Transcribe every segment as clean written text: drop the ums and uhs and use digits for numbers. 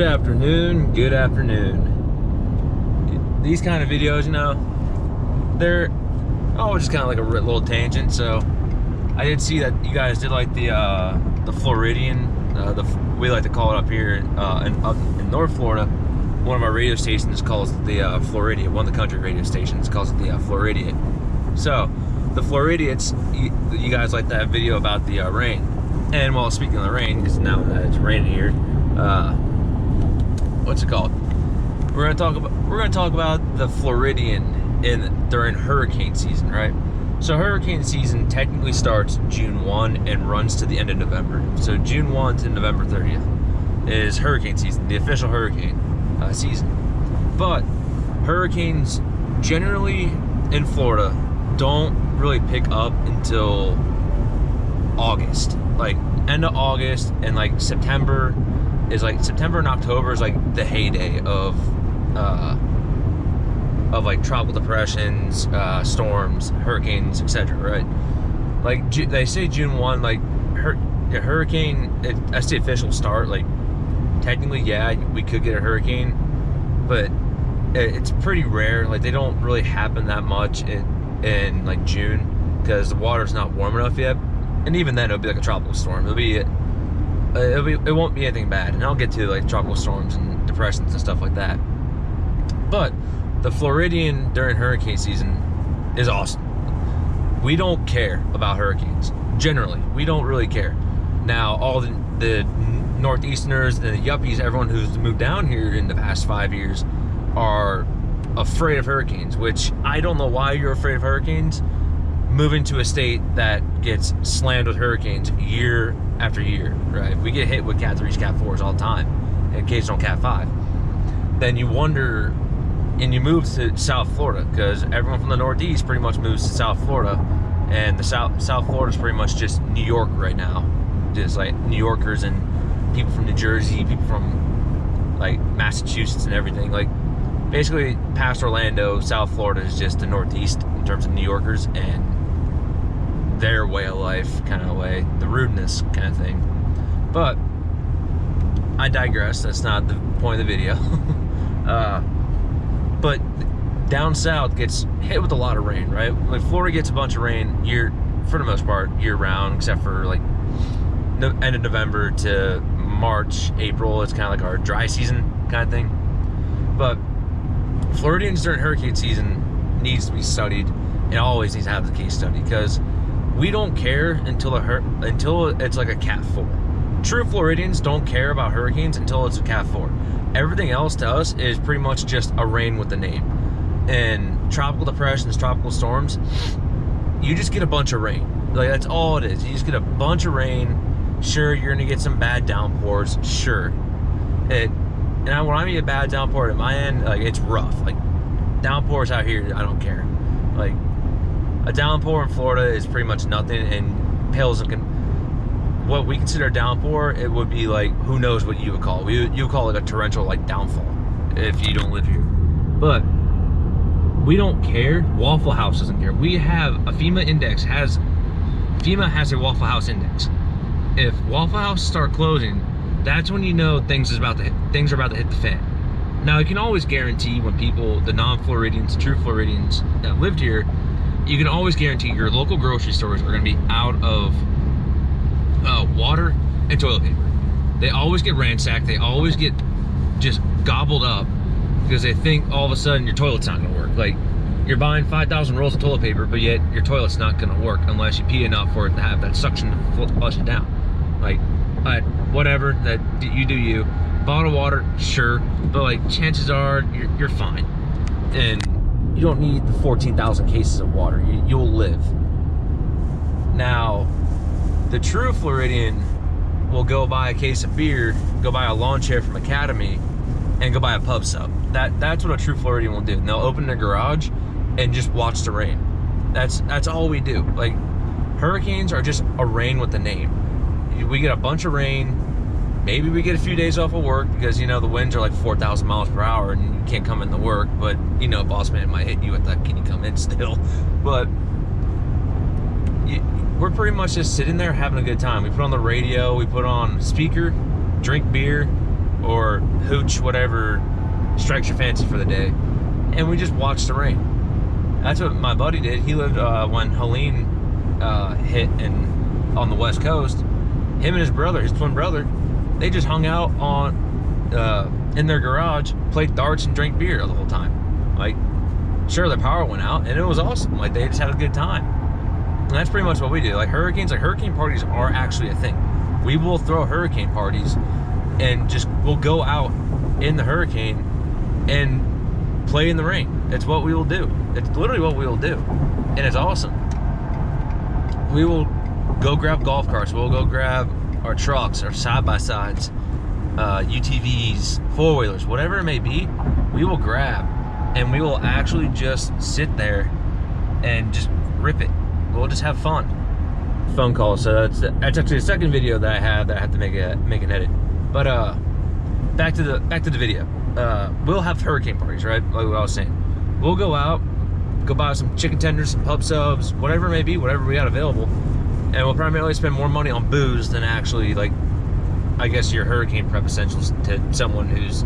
Good afternoon, good afternoon. These kind of videos, you know, they're just kind of like a little tangent. So I did see that you guys did like the Floridian, we like to call it up here up in North Florida. One of our radio stations calls it the Floridian. One of the country radio stations calls it the Floridian. So the Floridians, you guys like that video about the rain. And while speaking of the rain, because now that it's raining here, what's it called? We're gonna talk about the Floridian during hurricane season, right? So hurricane season technically starts June 1 and runs to the end of November. So June 1 to November 30th is hurricane season, the official hurricane season. But hurricanes generally in Florida don't really pick up until August, like end of August, and like September and October is like the heyday of like tropical depressions, storms, hurricanes, etc. Right? Like they say June 1, like hurricane. That's the official start. Like technically, yeah, we could get a hurricane, but it's pretty rare. Like they don't really happen that much in like June because the water's not warm enough yet. And even then, it'll be like a tropical storm. It won't be anything bad. And I'll get to like tropical storms and depressions and stuff like that. But the Floridian during hurricane season is awesome. We don't care about hurricanes. Generally, we don't really care. Now, all the Northeasterners and the yuppies, everyone who's moved down here in the past 5 years, are afraid of hurricanes, which I don't know why you're afraid of hurricanes. Moving to a state that gets slammed with hurricanes year after year, right? We get hit with Cat 3s, Cat 4s all the time, and occasional Cat 5. Then you wonder, and you move to South Florida, because everyone from the Northeast pretty much moves to South Florida, and the South Florida is pretty much just New York right now. Just like New Yorkers and people from New Jersey, people from like Massachusetts and everything. Like basically past Orlando, South Florida is just the Northeast in terms of New Yorkers and their way of life, kind of way, the rudeness kind of thing. But I digress. That's not the point of the video. But down south gets hit with a lot of rain, right? Like Florida gets a bunch of rain for the most part, year round, except for like end of November to March, April. It's kind of like our dry season kind of thing. But Floridians during hurricane season needs to be studied, and always needs to have the case study, because we don't care until it's like a Cat 4. True Floridians don't care about hurricanes until it's a Cat 4. Everything else to us is pretty much just a rain with a name. And tropical depressions, tropical storms, you just get a bunch of rain. Like that's all it is. You just get a bunch of rain. Sure, you're gonna get some bad downpours. Sure, and when I mean a bad downpour at my end, like it's rough. Like downpours out here, I don't care. Like a downpour in Florida is pretty much nothing, and pales in what we consider a downpour. It would be like, who knows what you would call it. You would call it a torrential like downfall if you don't live here. But we don't care. Waffle House doesn't care. We have a FEMA has a Waffle House index. If Waffle House start closing, that's when you know things are about to hit the fan. Now you can always guarantee when people, the non-Floridians, true Floridians that lived here, you can always guarantee your local grocery stores are going to be out of water and toilet paper. They always get ransacked. They always get just gobbled up because they think all of a sudden your toilet's not going to work. Like you're buying 5,000 rolls of toilet paper, but yet your toilet's not going to work unless you pee enough for it to have that suction to flush it down. Like, whatever, that you do you. Bottled water, sure, but like chances are you're fine, and you don't need the 14,000 cases of water. You'll live. Now, the true Floridian will go buy a case of beer, go buy a lawn chair from Academy, and go buy a pub sub. That's what a true Floridian will do. And they'll open their garage and just watch the rain. That's all we do. Like hurricanes are just a rain with a name. We get a bunch of rain. Maybe we get a few days off of work because, you know, the winds are like 4,000 miles per hour and you can't come into work. But, you know, boss man might hit you with that, can you come in still? But we're pretty much just sitting there having a good time. We put on the radio, we put on speaker, drink beer, or hooch, whatever strikes your fancy for the day, and we just watched the rain. That's what my buddy did. He lived when Helene hit on the West Coast. Him and his brother, his twin brother, they just hung out in their garage, played darts and drank beer the whole time. Like, sure, the power went out and it was awesome. Like, they just had a good time. And that's pretty much what we do. Like hurricane parties are actually a thing. We will throw hurricane parties and we'll go out in the hurricane and play in the rain. It's what we will do. It's literally what we will do. And it's awesome. We will go grab golf carts. We'll go grab our trucks, our side-by-sides, UTVs, four-wheelers, whatever it may be, we will grab and we will actually just sit there and just rip it. We'll just have fun. Phone call. So that's actually the second video that I have to make an edit. But back to the video. We'll have hurricane parties, right? Like what I was saying. We'll go out, go buy some chicken tenders, some pub subs, whatever it may be, whatever we got available, and we'll primarily spend more money on booze than actually, like, I guess, your hurricane prep essentials to someone who's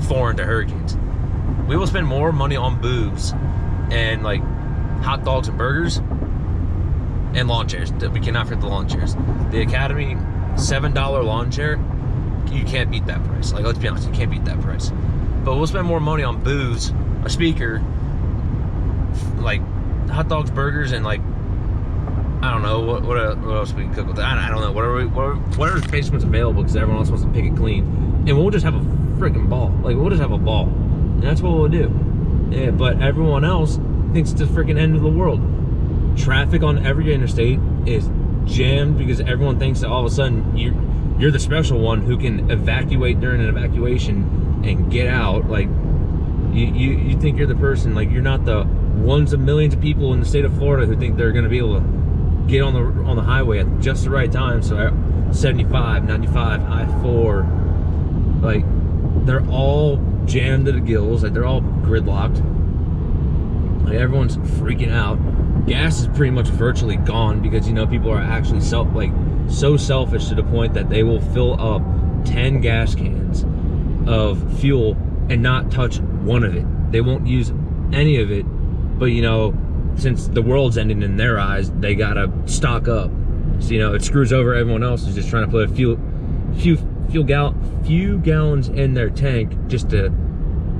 foreign to hurricanes. We will spend more money on booze and like hot dogs and burgers and lawn chairs. We cannot forget the lawn chairs. The Academy $7 lawn chair, you can't beat that price. Like, let's be honest, you can't beat that price. But we'll spend more money on booze, a speaker, like hot dogs, burgers, and like, I don't know what else we can cook with that. I don't know, whatever space was available, because everyone else wants to pick it clean, and we'll just have a freaking ball. Like, we'll just have a ball, and that's what we'll do. Yeah, but everyone else thinks it's the freaking end of the world. Traffic on every interstate is jammed because everyone thinks that all of a sudden you're the special one who can evacuate during an evacuation and get out. Like, you think you're the person. Like, you're not the ones of millions of people in the state of Florida who think they're going to be able to get on the highway at just the right time. So 75, 95, I-4, like, they're all jammed to the gills. Like, they're all gridlocked. Like, everyone's freaking out. Gas is pretty much virtually gone because, you know, people are actually so selfish to the point that they will fill up 10 gas cans of fuel and not touch one of it. They won't use any of it, but, you know, since the world's ending in their eyes, they gotta stock up. So, you know, it screws over everyone else who's just trying to put a few gallons in their tank just to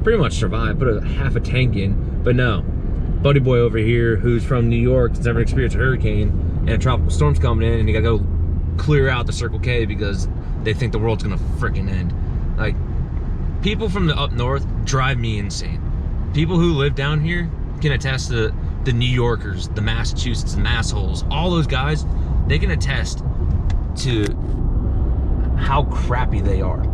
pretty much survive, put half a tank in. But no, buddy boy over here who's from New York, has never experienced a hurricane and a tropical storm's coming in, and you gotta go clear out the Circle K because they think the world's gonna freaking end. Like, people from the up north drive me insane. People who live down here can attest to the New Yorkers, the Massachusetts, the massholes, all those guys, they can attest to how crappy they are.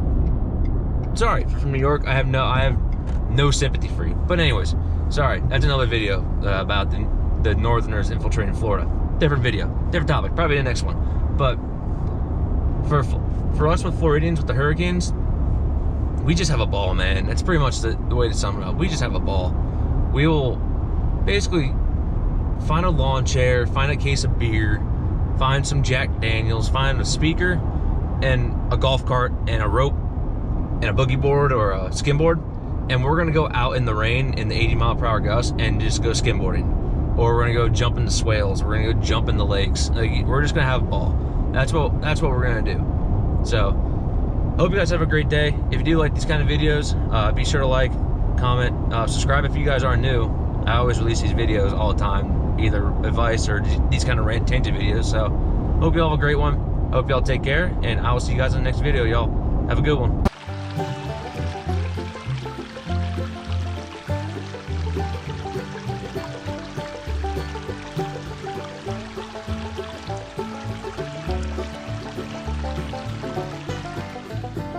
Sorry, from New York, I have no sympathy for you. But anyways, sorry, that's another video about the Northerners infiltrating Florida. Different video, different topic, probably the next one. But for us with Floridians, with the hurricanes, we just have a ball, man. That's pretty much the way to sum it up. We just have a ball. We will basically find a lawn chair, find a case of beer, find some Jack Daniels, find a speaker and a golf cart and a rope and a boogie board or a skimboard, and we're gonna go out in the rain in the 80-mile-per-hour gusts and just go skimboarding, or we're gonna go jump in the swales, we're gonna go jump in the lakes. Like, we're just gonna have a ball. That's what we're gonna do. So hope you guys have a great day. If you do like these kind of videos, be sure to like, comment, subscribe if you guys are new. I always release these videos all the time, either advice or these kind of rant tangent videos. So hope you all have a great one. Hope y'all take care, and I will see you guys in the next video, y'all. Have a good one.